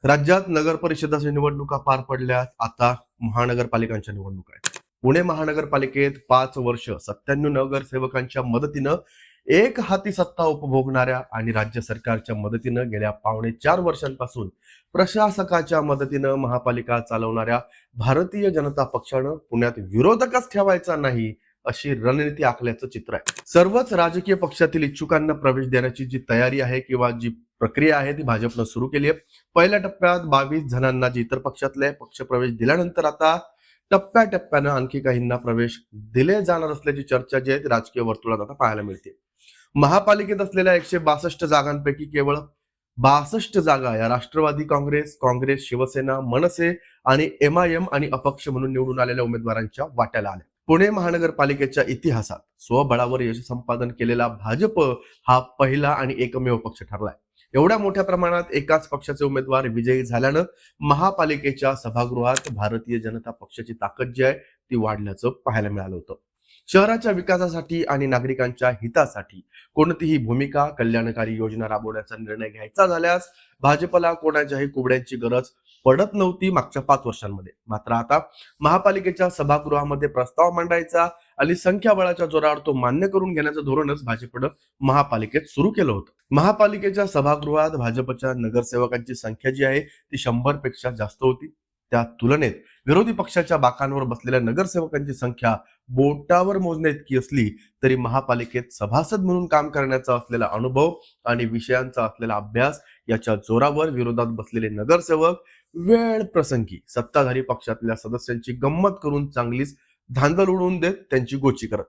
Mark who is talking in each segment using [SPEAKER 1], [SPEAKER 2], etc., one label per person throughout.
[SPEAKER 1] राज्यात नगर परिषदाच्या निवडणुका पार पडल्यात. आता महानगरपालिकांच्या निवडणुका आहेत. पुणे महानगरपालिकेत 5 वर्ष 97 नगरसेवकांच्या मदतीनं एक हाती सत्ता उपभोगणाऱ्या आणि राज्य सरकारच्या मदतीनं गेल्या 4.5 वर्षांपासून प्रशासकाच्या मदतीनं महापालिका चालवणाऱ्या भारतीय जनता पक्षानं पुण्यात विरोधकच ठेवायचा नाही अशी रणनीती आखल्याचं चित्र आहे. सर्वच राजकीय पक्षातील इच्छुकांना प्रवेश देण्याची जी तयारी आहे किंवा जी प्रक्रिया आहे ती भाजपनं सुरू केली आहे. पहिल्या टप्प्यात 22 जणांना जे इतर पक्षातले पक्ष प्रवेश दिल्यानंतर आता टप्प्याटप्प्यानं आणखी काहींना प्रवेश दिले जाणार असल्याची चर्चा जी आहे ती राजकीय वर्तुळात आता पाहायला मिळते. महापालिकेत असलेल्या 162 जागांपैकी केवळ 62 जागा या राष्ट्रवादी काँग्रेस, शिवसेना, मनसे आणि MIM आणि अपक्ष म्हणून निवडून आलेल्या उमेदवारांच्या वाट्याला आल्या. पुणे महानगरपालिकेच्या इतिहासात स्वबळावर यश संपादन केलेला भाजप हा पहिला आणि एकमेव पक्ष ठरलाय. एवढ्या मोठ्या प्रमाणात एकाच पक्षाचे उमेदवार विजयी झाल्यानं महापालिकेच्या सभागृहात भारतीय जनता पक्षाची ताकद जी आहे ती वाढल्याचं पाहायला मिळालं होतं. शहराच्या विकासासाठी आणि नागरिकांच्या हितासाठी कोणतीही भूमिका, कल्याणकारी योजना राबवण्याचा निर्णय घ्यायचा झाल्यास भाजपला कोणाच्याही कुबड्यांची गरज पडत नव्हती मागच्या 5 वर्षांमध्ये. मात्र आता महापालिकेच्या सभागृहामध्ये प्रस्ताव मांडायचा आणि संख्याबळाच्या जोरावर तो मान्य करून घेण्याचं धोरणच भाजपनं महापालिकेत सुरू केलं होतं. महापालिकेच्या सभागृहात भाजपच्या नगरसेवकांची संख्या जी आहे ती 100 पेक्षा जास्त होती. त्या तुलनेत विरोधी पक्षाच्या बाकांवर बसलेल्या नगरसेवकांची संख्या बोटावर मोजण्या इतकी असली तरी महापालिकेत सभासद म्हणून काम करण्याचा असलेला अनुभव आणि विषयांचा असलेला अभ्यास याच्या जोरावर विरोधात बसलेले नगरसेवक वेळ प्रसंगी सत्ताधारी पक्षातल्या सदस्यांची गंमत करून चांगलीच धांदल उडवून देत त्यांची गोची करत.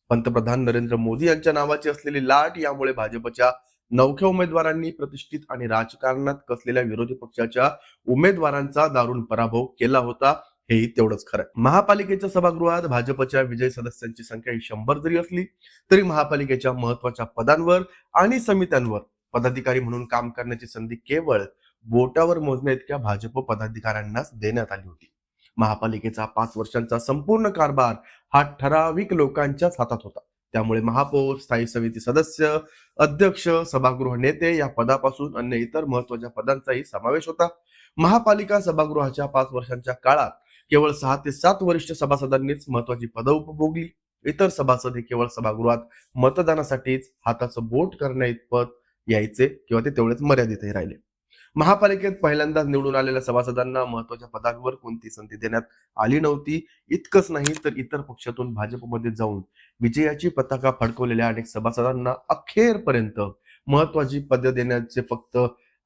[SPEAKER 1] पंतप्रधान नरेंद्र मोदी यांच्या नावाची असलेली लाट यामुळे भाजपच्या नवख्या उमेदवारांनी प्रतिष्ठित आणि राजकारणात कसलेल्या विरोधी पक्षाच्या उमेदवारांचा दारुण पराभव केला होता हेही तेवढंच खरं. महापालिकेच्या सभागृहात भाजपच्या विजयी सदस्यांची संख्या ही 100 जरी असली तरी महापालिकेच्या महत्वाच्या पदांवर आणि समित्यांवर पदाधिकारी म्हणून काम करण्याची संधी केवळ बोटावर मोजण्या इतक्या भाजप पदाधिकाऱ्यांनाच देण्यात आली होती. महापालिकेचा 5 वर्षांचा संपूर्ण कारभार हा ठराविक लोकांच्याच हातात होता. त्यामुळे महापौर, स्थायी समिती सदस्य, अध्यक्ष, सभागृह नेते या पदापासून अन्य इतर महत्वाच्या पदांचाही समावेश होता. महापालिका सभागृहाच्या 5 वर्षांच्या काळात केवळ 6 ते 7 वरिष्ठ सभासदांनीच महत्वाची पदं उपभोगली. इतर सभासद हे केवळ सभागृहात मतदानासाठीच हाताचं बोट करण्या इतपत यायचे किंवा ते तेवढेच मर्यादितही राहिले. महापालिकेत पहिल्यांदा निवडून आलेल्या सभासदांना महत्वाच्या पदांवर कोणती संधी देण्यात आली नव्हती. इतकंच नाही तर इतर पक्षातून भाजपमध्ये जाऊन विजयाची पताका फडकवलेल्या अनेक सभासदांना अखेरपर्यंत महत्वाची पदं देण्याचे फक्त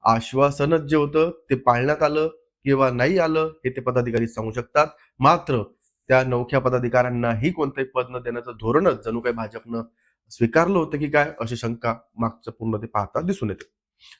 [SPEAKER 1] आश्वासनच जे होतं ते पाळण्यात आलं किंवा नाही आलं हे ते पदाधिकारी सांगू शकतात. मात्र त्या नवख्या पदाधिकाऱ्यांनाही कोणतंही पद न देण्याचं धोरणच जणू काही भाजपनं स्वीकारलं होतं की काय अशी शंका मागचं पूर्ण ते पाहता दिसून येते.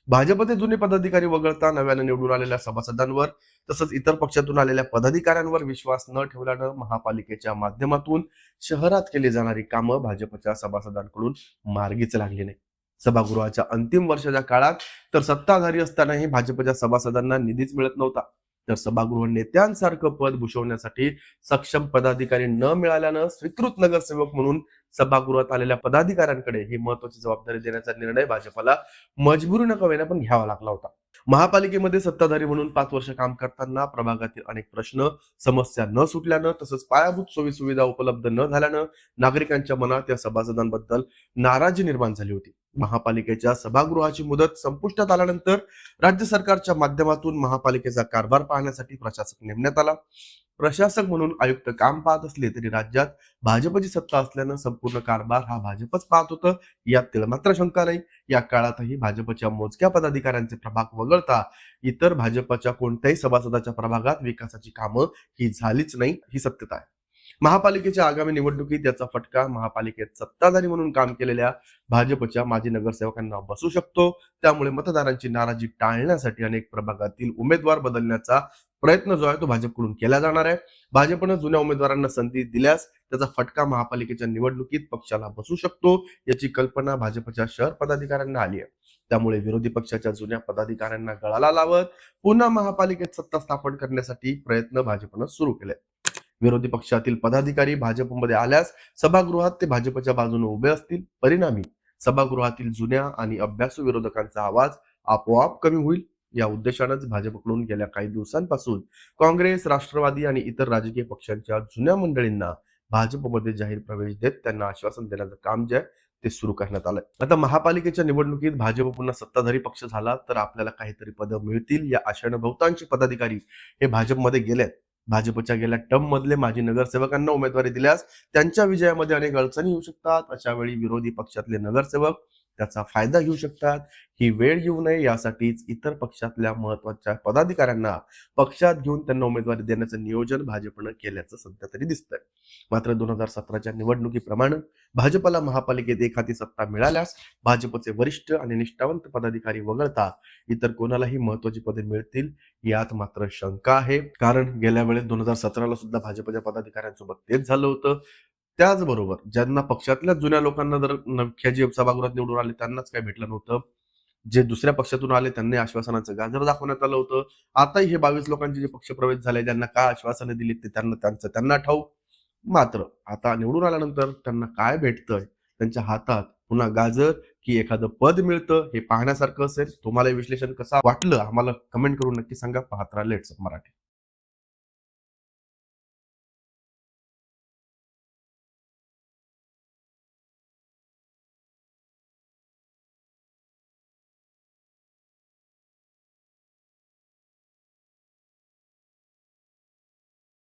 [SPEAKER 1] भाजपचे जुने पदाधिकारी वगळता नव्याने निवडून आलेल्या सभासदांवर तसंच इतर पक्षातून आलेल्या पदाधिकाऱ्यांवर विश्वास न ठेवल्यानं महापालिकेच्या माध्यमातून शहरात केली जाणारी कामं भाजपच्या सभासदांकडून मार्गीच लागली नाही. सभागृहाच्या अंतिम वर्षाच्या काळात तर सत्ताधारी असतानाही भाजपच्या सभासदांना निधीच मिळत नव्हता. तर सभागृह नेत्यांसारखं पद भूषवण्यासाठी सक्षम पदाधिकारी न मिळाल्यानं स्वीकृत नगरसेवक म्हणून सभागृहात आलेल्या पदाधिकाऱ्यांकडे ही महत्वाची जबाबदारी देण्याचा निर्णय भाजपला मजबुरीनं का होईना पण घ्यावा लागला होता. महापालिकेमध्ये सत्ताधारी म्हणून 5 वर्ष काम करताना प्रभागातील अनेक प्रश्न, समस्या न सुटल्यानं तसंच पायाभूत सोयी सुविधा उपलब्ध न झाल्यानं नागरिकांच्या मनात या सभासदांबद्दल नाराजी निर्माण झाली होती. महापालिकेच्या सभागृहाची मुदत संपुष्टात आल्यानंतर राज्य सरकारच्या माध्यमातून महापालिकेचा कारभार पाहण्यासाठी प्रशासक नेमण्यात आला. प्रशासक म्हणून आयुक्त काम पाहत असले तरी राज्यात भाजपची सत्ता असल्यानं संपूर्ण कारभार हा भाजपच पाहत होतं यात तिळमात्र शंका नाही. या काळातही भाजपच्या मोजक्या पदाधिकाऱ्यांचे प्रभाग वगळता इतर भाजपच्या कोणत्याही सभासदाच्या प्रभागात विकासाची कामं ही झालीच नाही ही सत्यता आहे. महापालिकेच्या आगामी निवडणुकीत याचा फटका महापालिकेत सत्ताधारी म्हणून काम केलेल्या भाजपच्या माजी नगरसेवकांना बसू शकतो. त्यामुळे मतदारांची नाराजी टाळण्यासाठी अनेक प्रभागातील उमेदवार बदलण्याचा प्रयत्न जो आहे तो भाजपकडून केला जाणार आहे. भाजपनं जुन्या उमेदवारांना संधी दिल्यास त्याचा फटका महापालिकेच्या निवडणुकीत पक्षाला बसू शकतो याची कल्पना भाजपच्या शहर पदाधिकाऱ्यांना आली आहे. त्यामुळे विरोधी पक्षाच्या जुन्या पदाधिकाऱ्यांना गळाला लावत पुन्हा महापालिकेत सत्ता स्थापन करण्यासाठी प्रयत्न भाजपनं सुरू केले. विरोधी पक्षातील पदाधिकारी भाजपमध्ये आल्यास सभागृहात ते भाजपच्या बाजूने उभे असतील. परिणामी सभागृहातील जुन्या आणि अभ्यासू विरोधकांचा आवाज आपोआप कमी होईल. या उद्देशानंच भाजपकडून गेल्या काही दिवसांपासून काँग्रेस, राष्ट्रवादी आणि इतर राजकीय पक्षांच्या जुन्या मंडळींना भाजपमध्ये जाहीर प्रवेश देत त्यांना आश्वासन देण्याचं काम जे आहे ते सुरू करण्यात आलंय. आता महापालिकेच्या निवडणुकीत भाजप पुन्हा सत्ताधारी पक्ष झाला तर आपल्याला काहीतरी पदं मिळतील या आशेनं बहुतांश पदाधिकारी हे भाजपमध्ये गेलेत. भाजपच्या गेल्या टर्म मधले माजी नगरसेवकांना उमेदवारी दिल्यास त्यांच्या विजयामध्ये अनेक अडचणी येऊ शकतात. अशा वेळी विरोधी पक्षातले नगरसेवक त्याचा फायदा घेऊ शकतात. ही वेळ येऊ नये यासाठीच इतर पक्षातल्या महत्वाच्या पदाधिकाऱ्यांना पक्षात घेऊन त्यांना उमेदवारी देण्याचं नियोजन भाजपनं केल्याचं सध्या तरी दिसतंय. मात्र 2017च्या निवडणुकीप्रमाणे भाजपला महापालिकेत एक हाती सत्ता मिळाल्यास भाजपचे वरिष्ठ आणि निष्ठावंत पदाधिकारी वगळता इतर कोणालाही महत्वाची पदे मिळतील यात मात्र शंका आहे. कारण गेल्या वेळेस 2017ला सुद्धा भाजपच्या पदाधिकाऱ्यांसोबत तेच झालं होतं. त्याचबरोबर ज्यांना पक्षातल्या जुन्या लोकांना जर नवख्याजी सभागृहात निवडून आले त्यांनाच काही भेटलं नव्हतं. जे दुसऱ्या पक्षातून आले त्यांनी आश्वासनाचं गाजर दाखवण्यात आलं होतं. आताही हे 22 लोकांचे जे पक्षप्रवेश झाले ज्यांना काय आश्वासनं दिली ते त्यांना ठाऊक. मात्र आता निवडून आल्यानंतर त्यांना काय भेटतंय, त्यांच्या हातात पुन्हा गाजर की एखादं पद मिळतं हे पाहण्यासारखं असेल. तुम्हाला हे विश्लेषण कसं वाटलं आम्हाला कमेंट करून नक्की सांगा. पाहत राहा लेट्स मराठी.